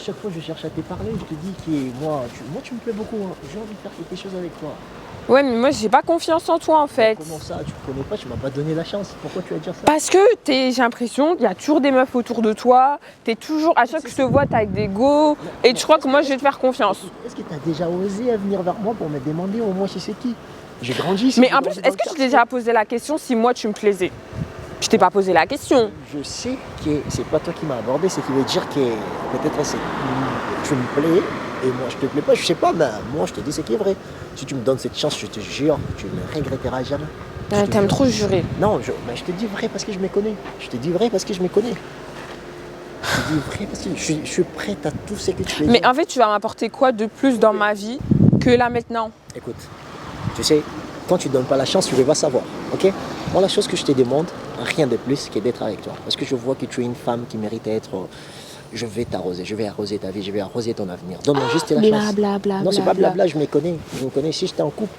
chaque fois je cherche à te parler, je te dis que moi tu me plais beaucoup, hein. J'ai envie de faire quelque chose avec toi. Ouais, mais moi, j'ai pas confiance en toi, en fait. Comment ça, tu me connais pas, tu m'as pas donné la chance. Pourquoi tu vas dire ça? Parce que j'ai l'impression qu'il y a toujours des meufs autour de toi. T'es toujours, à chaque fois que je te vois, t'es avec des go. Et tu crois que moi, je vais te faire confiance. Est-ce que tu as déjà osé venir vers moi pour me demander au moins je sais qui? J'ai grandi ici. Mais en plus, est-ce que je t'ai déjà posé la question si moi, tu me plaisais? Je t'ai pas posé la question. Je sais que c'est pas toi qui m'as abordé, c'est qui veut dire que peut-être tu me plais et moi je te plais pas, je sais pas, mais moi je te dis ce qui est vrai. Si tu me donnes cette chance, je te jure, tu ne regretteras jamais. T'aimes trop jurer. Non, mais je te dis vrai parce que je me connais. Je te dis vrai parce que je me connais. Je te dis vrai parce que je suis prête à tout ce que tu veux. Mais en fait, tu vas m'apporter quoi de plus dans ma vie que là maintenant? Écoute, tu sais, quand tu ne donnes pas la chance, tu ne vas pas savoir, ok? Moi, la chose que je te demande, rien de plus que d'être avec toi. Parce que je vois que tu es une femme qui mérite d'être... Je vais t'arroser, je vais arroser ta vie, je vais arroser ton avenir. Donne-moi juste la chance. Blablabla. Non, c'est pas blabla, je me connais. Je me connais. Si j'étais en couple,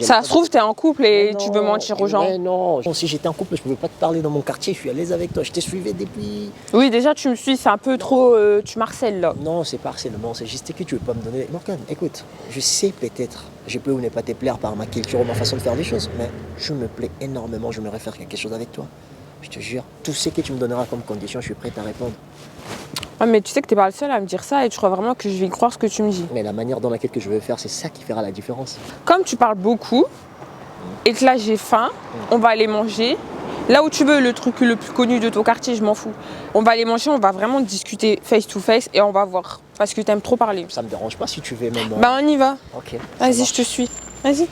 Ça se trouve, t'es en couple et tu veux mentir aux gens. Mais non, si j'étais en couple, je ne pouvais pas te parler dans mon quartier, je suis à l'aise avec toi. Je te suivais depuis... Oui, déjà, tu me suis, c'est un peu trop... tu marcelles, là. Non, c'est pas harcèlement, c'est juste que tu veux pas me donner... Morgane, écoute, je sais peut-être, je peux ou ne pas te plaire par ma culture ou ma façon de faire les choses, mais je me plais énormément, je me réfère quelque chose avec toi. Je te jure, tout ce que tu me donneras comme condition, je suis prête à répondre. Ah, mais tu sais que t'es pas le seul à me dire ça et tu crois vraiment que je vais croire ce que tu me dis. Mais la manière dans laquelle que je veux faire, c'est ça qui fera la différence. Comme tu parles beaucoup et que là j'ai faim, on va aller manger. Là où tu veux, le truc le plus connu de ton quartier, je m'en fous. On va aller manger, on va vraiment discuter face to face et on va voir. Parce que t'aimes trop parler. Ça me dérange pas si tu veux même... Bah on y va. Ok. Vas-y, je te suis. Vas-y.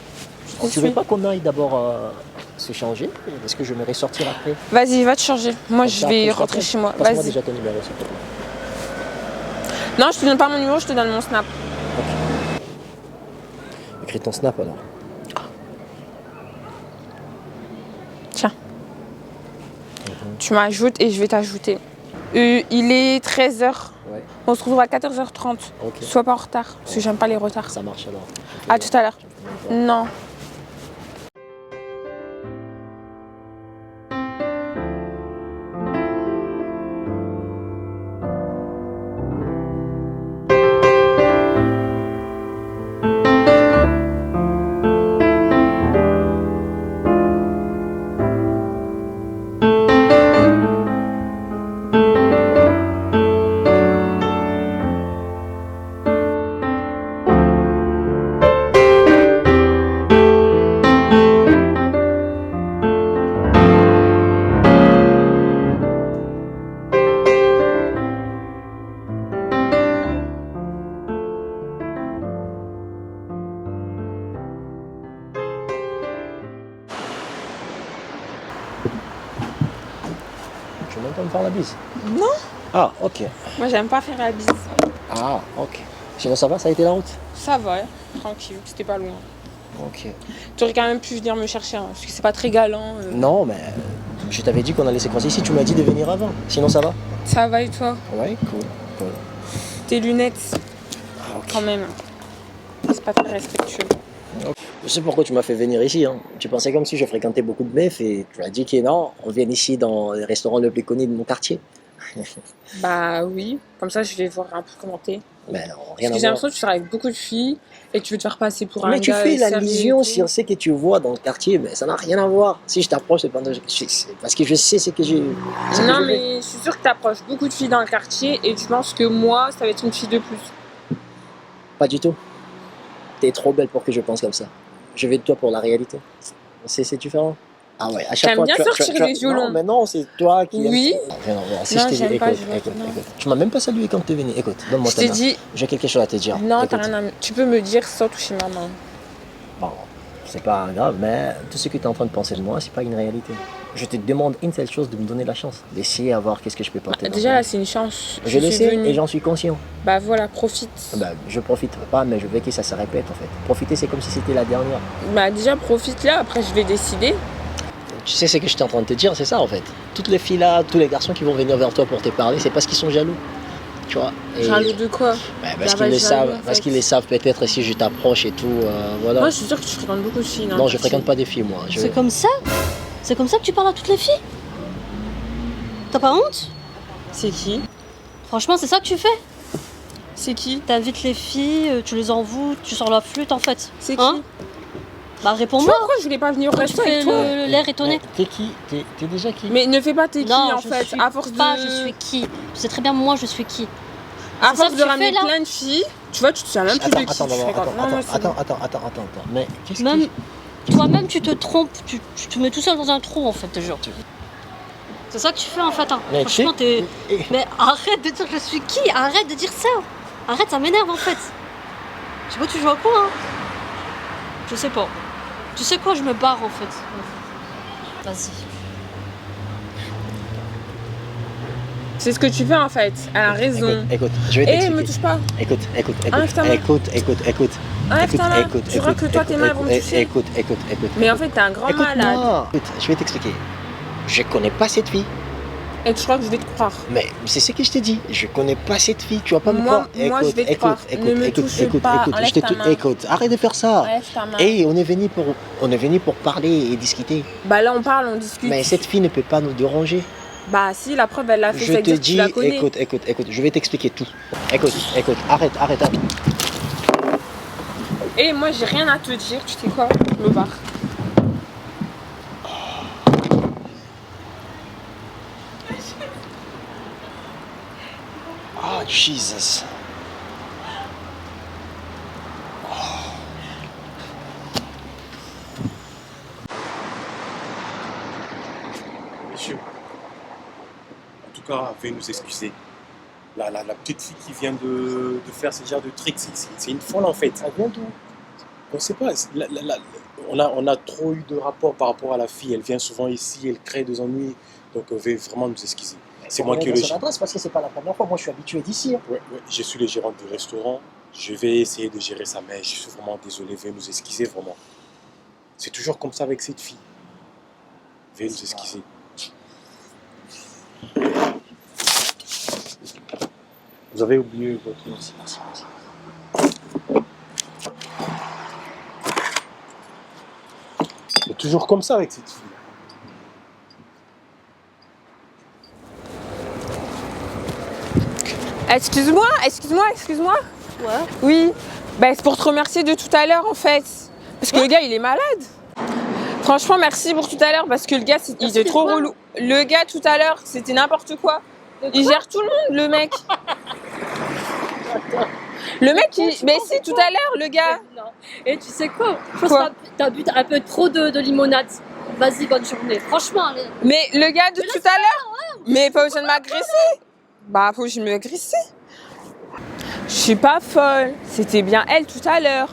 Tu veux pas qu'on aille d'abord se changer? Est-ce que je me ressortir après? Vas-y, va te changer. Moi, Comme je ça, vais après, rentrer chez moi. Passe-moi Vas-y. déjà ton numéro, s'il te plaît. Non, je te donne pas mon numéro, je te donne mon snap. Écris ton snap alors. Tiens. Tu m'ajoutes et je vais t'ajouter. Il est 13h. Ouais, On se retrouve à 14h30. ok. Sois pas en retard, parce que j'aime pas les retards. Ça marche alors. À tout à l'heure. Non. Tu veux même pas me faire la bise? Non. Ah, ok. Moi, j'aime pas faire la bise. Ah, ok. Sinon ça va, ça a été la route? Ça va, tranquille, c'était pas loin. Ok. Tu aurais quand même pu venir me chercher, hein, parce que c'est pas très galant. Non, mais je t'avais dit qu'on allait se croiser ici, tu m'as dit de venir avant. Sinon ça va? Ça va et toi? Ouais, cool. Tes lunettes, Ah, ok. quand même. C'est pas très respectueux. Je sais pourquoi tu m'as fait venir ici. Hein. Tu pensais comme si je fréquentais beaucoup de meufs et tu as dit que non, on vient ici dans le restaurant le plus connu de mon quartier. Bah oui, comme ça je vais voir un peu comment t'es. Mais non, Parce rien que à j'ai voir. l'impression que tu seras avec beaucoup de filles et tu veux te faire passer pour un Mais tu gars fais sérieux l'allusion et tout. sur ce que tu vois dans le quartier, mais ça n'a rien à voir. Si je t'approche, c'est parce que je sais ce que j'ai. Non mais je suis sûre que t'approches beaucoup de filles dans le quartier et tu penses que moi ça va être une fille de plus. Pas du tout. T'es trop belle pour que je pense comme ça. Je vais de toi pour la réalité. C'est différent. Ah ouais, à chaque T'aimes fois bien sortir des violons. Non, mais non, c'est toi qui. Oui. Rien à voir. Si Non, je t'ai dit, j'aime pas, écoute, je vois écoute, que non. écoute. Tu m'as même pas salué quand t'es venu. Écoute, donne-moi Je ta t'ai main. dit, J'ai quelque chose à te dire. non, t'as Écoute. rien à me... Tu peux me dire sans toucher ma main. Bon, c'est pas grave, mais tout ce que tu es en train de penser de moi, c'est pas une réalité. Je te demande une seule chose, de me donner la chance, d'essayer à voir qu'est-ce que je peux porter. dans Déjà ta là vie. c'est une chance. Je le suis sais venue. et j'en suis conscient. Bah voilà, profite. Bah, je profite pas, mais je veux que ça se répète en fait. Profiter, c'est comme si c'était la dernière. Bah déjà profite là, après je vais décider. Tu sais ce que j'étais en train de te dire, c'est ça en fait. Toutes les filles là, tous les garçons qui vont venir vers toi pour te parler, c'est parce qu'ils sont jaloux. Tu vois. Et- Jaloux de quoi? Bah, Bah, parce qu'ils le jaloux, savent, en parce fait. qu'ils les savent peut-être si je t'approche et tout, voilà. Moi je suis sûre que tu fréquentes beaucoup de filles. Non, je fréquente pas des filles moi. C'est comme ça? C'est comme ça que tu parles à toutes les filles? T'as pas honte? C'est qui? Franchement, c'est ça que tu fais? C'est qui? T'invites les filles, tu les envoûtes, tu sors la flûte en fait. C'est qui? Hein? Bah Tu réponds-moi. vois pourquoi je voulais pas venir au Pourquoi tu resto avec fais toi? l'air étonné? T'es qui? T'es déjà qui? Mais ne fais pas tes qui Non, en je fait, suis à force pas, de... je suis qui? Tu sais très bien moi je suis qui. À C'est ça force que de tu ramener fais, là plein de filles, tu vois, tu te souviens même plus de qui Attends, tu fréquentes. Non, moi, c'est bon. attends. Mais qu'est-ce Même qui... toi-même tu te trompes, tu te mets tout seul dans un trou en fait, te jure. C'est ça que tu fais en fait. Hein. Mais Franchement, mais arrête de dire je suis qui? Arrête de dire ça. Arrête, ça m'énerve en fait. Je sais pas, tu joues à quoi hein? Je sais pas. Tu sais quoi, je me barre en fait. Vas-y. C'est ce que tu fais en fait, elle a raison. Écoute, je vais Eh, t'expliquer. me touche pas. Enlève ta main. Écoute. Enlève ta main. Tu crois que toi tes mains vont me toucher? Écoute. Mais en fait, t'es un grand malade. Écoute-moi. Écoute, je vais t'expliquer. Je connais pas cette fille. Et tu crois que je vais te croire? Mais c'est ce que je t'ai dit. Je connais pas cette fille. Tu vas pas me Moi, croire. moi, je vais te croire. Ne me touche pas. Enlève ta main. Écoute. Arrête de faire ça. Enlève ta main. Et on est venu pour parler et discuter. Bah là, on parle, on discute. Mais cette fille ne peut pas nous déranger. Bah si, la preuve, elle l'a fait, Je ça veut te dire que tu dis, la connais. écoute, je vais t'expliquer tout. Écoute, arrête. Et moi, j'ai rien à te dire, tu sais quoi? Je me barre. Oh, Jesus. Monsieur, en tout cas, veuillez nous excuser. La petite fille qui vient de faire ce genre de tricks, c'est une folle en fait. Elle vient d'où? On ne sait pas. On a trop eu de rapports par rapport à la fille. Elle vient souvent ici, elle crée des ennuis. Donc, veuillez vraiment nous excuser. C'est moi qui ai le son adresse parce que c'est pas la première fois. Moi, je suis habitué d'ici. Hein. Ouais, je suis le gérant du restaurant. Je vais essayer de gérer ça, mais je suis vraiment désolé. Veuillez nous excuser, vraiment. C'est toujours comme ça avec cette fille. Veuillez nous excuser. Vous avez oublié votre... Merci. C'est toujours comme ça avec cette fille. Excuse-moi. Ouais. Oui. Bah c'est pour te remercier de tout à l'heure en fait. Parce que le gars, il est malade. Franchement, merci pour tout à l'heure parce que le gars, il était trop quoi? relou. Le gars, tout à l'heure, c'était n'importe quoi. Il gère tout le monde, le mec. Le mec, mais si, tout à l'heure, le gars. Non. Et tu sais quoi? Je Quoi? pense que t'as bu un peu trop de limonade. Vas-y, bonne journée. Franchement, allez. Mais le gars de tout à l'heure. Mais pas besoin de m'agresser. Bah, faut que je m'agresse. Je suis pas folle. C'était bien elle tout à l'heure.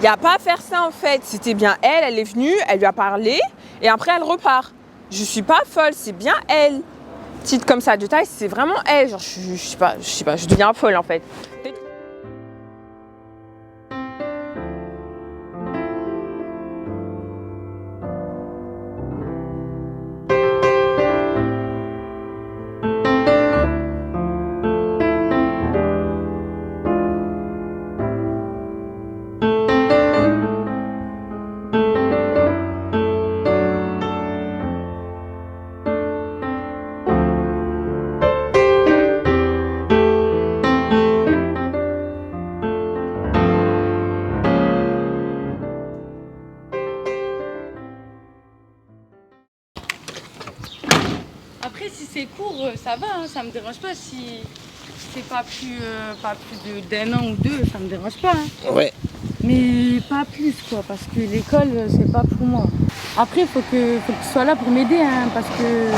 Y a pas à faire ça en fait. C'était bien elle. Elle est venue, elle lui a parlé et après elle repart. Je suis pas folle. C'est bien elle. Petite comme ça de taille, c'est vraiment elle. Genre, je sais pas. Je deviens folle en fait. Après, si c'est court, ça va, hein, ça me dérange pas. Si c'est pas plus d'un an ou deux, ça me dérange pas. Hein. Ouais. Mais pas plus, quoi, parce que l'école, c'est pas pour moi. Après, faut que tu sois là pour m'aider, hein, parce que,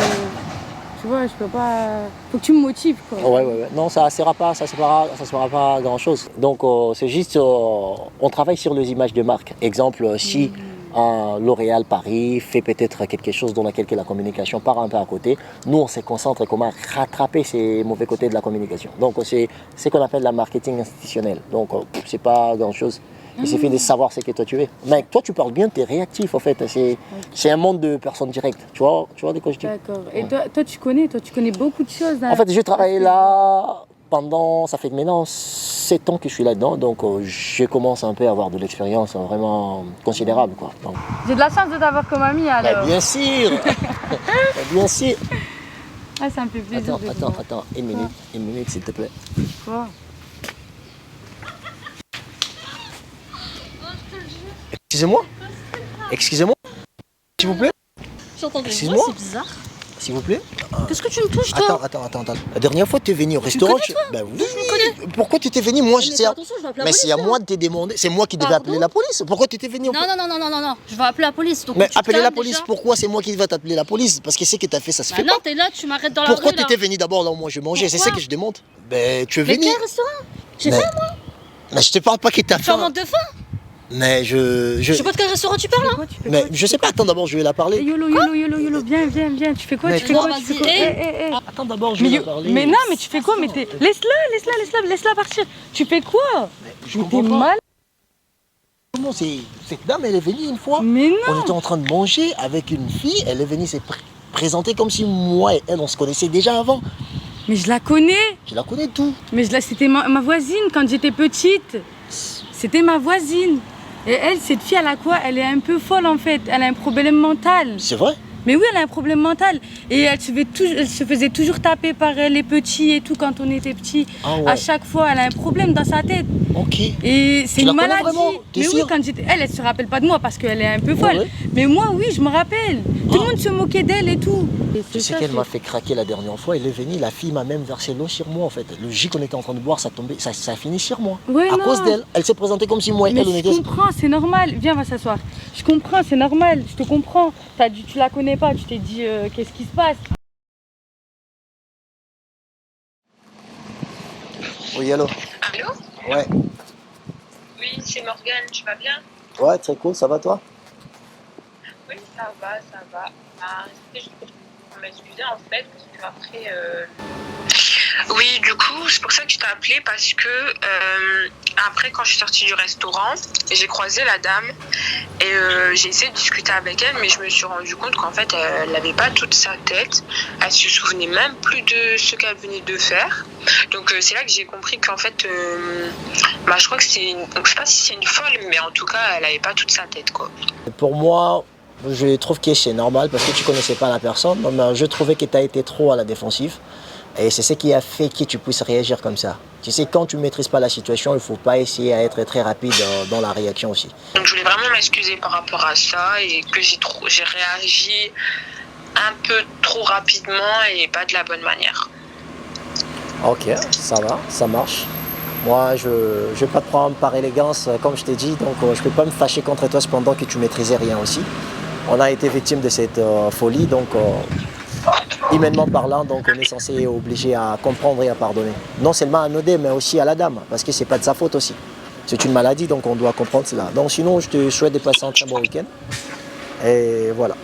tu vois, je peux pas... Faut que tu me motives, quoi. Ouais. Non, ça ne sert pas à grand chose. Donc, c'est juste, on travaille sur les images de marque. Exemple, si L'Oréal Paris fait peut-être quelque chose dans lequel la communication part un peu à côté, nous, on se concentre comment rattraper ces mauvais côtés de la communication. Donc, c'est ce qu'on appelle la marketing institutionnel. Donc, c'est pas grand chose. Il suffit de savoir ce que toi tu es. Mais toi, tu parles bien, tu es réactif en fait. C'est un monde de personnes directes. Tu vois de quoi je dis? D'accord. Et toi, tu connais beaucoup de choses. Hein. En fait, j'ai travaillé là pendant, ça fait maintenant 7 ans que je suis là-dedans. Donc, je commence un peu à avoir de l'expérience vraiment considérable. Quoi. Donc, J'ai de la chance de t'avoir comme ami alors. bien sûr. Bien sûr. Ah, ça me fait plaisir Attends, de te attends, voir. attends, une minute s'il te plaît. Quoi? Excusez-moi. Excusez-moi. S'il vous plaît. J'entends des voix, Excuse-moi. c'est bizarre. S'il vous plaît. Qu'est-ce que tu me touches, toi? Attends. La dernière fois, tu es venu au restaurant. connais, toi? Ben oui. Je me connais. Pourquoi tu étais venu? Moi, je Mais sais. fais attention, je vais appeler la Mais police, c'est à là. moi de te demander. C'est moi qui devais Pardon? appeler la police. Pourquoi tu étais venu au Non, je vais appeler la police. Donc Mais tu te appeler la calmes police, déjà. pourquoi c'est moi qui vais t'appeler la police? Parce que c'est que t'as fait, ça se Bah fait non, pas. t'es là, tu m'arrêtes dans la Pourquoi rue, tu là. étais venu d'abord là où moi je mangeais? C'est ça Pourquoi que je demande. Ben, tu es Mais venu. quel restaurant? J'ai Mais- faim, moi. Mais je te parle pas que t'as Tu en faim. manques de faim? Mais Je sais pas de quel restaurant tu parles, hein. Tu fais Mais quoi, tu je fais sais pas, attends d'abord, je vais la Eh, parler. Yolo, viens. Tu fais quoi? Mais Tu fais toi, quoi? vas-y, Tu fais quoi? eh. Attends d'abord, je Mais, vais la parler. mais non, mais tu fais quoi? Mais laisse-la partir. Tu fais quoi? Je Mais comprends t'es pas. mal. Comment cette dame, elle est venue une fois. Mais non. On était en train de manger avec une fille, elle est venue se présenter comme si moi et elle, on se connaissait déjà avant. Mais je la connais. Je la connais tout. Mais c'était ma voisine quand j'étais petite. C'était ma voisine. Et elle, cette fille, elle a quoi? Elle est un peu folle en fait. Elle a un problème mental. C'est vrai? Mais oui, elle a un problème mental. Et elle se faisait toujours taper par les petits et tout quand on était petits. Ah ouais. À chaque fois, elle a un problème dans sa tête. Ok. Et c'est Tu la une connais maladie. vraiment? T'es Mais oui, sûre? quand elle se rappelle pas de moi parce qu'elle est un peu folle. Ouais. Mais moi, oui, je me rappelle. Tout le monde se moquait d'elle et tout. Et Tu c'est sais ça, qu'elle c'est- m'a fait craquer la dernière fois, elle est venue, la fille m'a même versé l'eau sur moi en fait. Le jus qu'on était en train de boire, ça tombait, ça a fini sur moi. Ouais, À non. cause d'elle. Elle s'est présentée comme si moi et Mais elle on je était. comprends, c'est normal. Viens, on va s'asseoir. Je comprends, c'est normal. Je te comprends. Tu la connais pas. Tu t'es dit, qu'est-ce qui se passe? Oui, allô? Allô? Ouais. Oui, c'est Morgane, tu vas bien? Ouais, très cool, ça va toi? Oui, ça va. C'était juste pour m'excuser en fait, parce que après. Oui, du coup, c'est pour ça que je t'ai appelé parce que après, quand je suis sortie du restaurant, j'ai croisé la dame et j'ai essayé de discuter avec elle, mais je me suis rendu compte qu'en fait, elle n'avait pas toute sa tête. Elle se souvenait même plus de ce qu'elle venait de faire. Donc, c'est là que j'ai compris qu'en fait, je crois que donc, je sais pas si c'est une folle, mais en tout cas, elle n'avait pas toute sa tête, quoi. Pour moi, je trouve que c'est normal parce que tu connaissais pas la personne. Mais je trouvais que tu as été trop à la défensive. Et c'est ce qui a fait que tu puisses réagir comme ça. Tu sais, quand tu ne maîtrises pas la situation, il ne faut pas essayer à être très rapide dans la réaction aussi. Donc je voulais vraiment m'excuser par rapport à ça et que j'ai réagi un peu trop rapidement et pas de la bonne manière. Ok, ça va, ça marche. Moi, je ne vais pas te prendre par élégance, comme je t'ai dit, donc je ne peux pas me fâcher contre toi cependant que tu maîtrisais rien aussi. On a été victime de cette folie, donc humainement parlant, donc on est censé obligé à comprendre et à pardonner. Non seulement à Nodé, mais aussi à la dame, parce que c'est pas de sa faute aussi. C'est une maladie, donc on doit comprendre cela. Donc sinon, je te souhaite de passer un très bon week-end. Et voilà.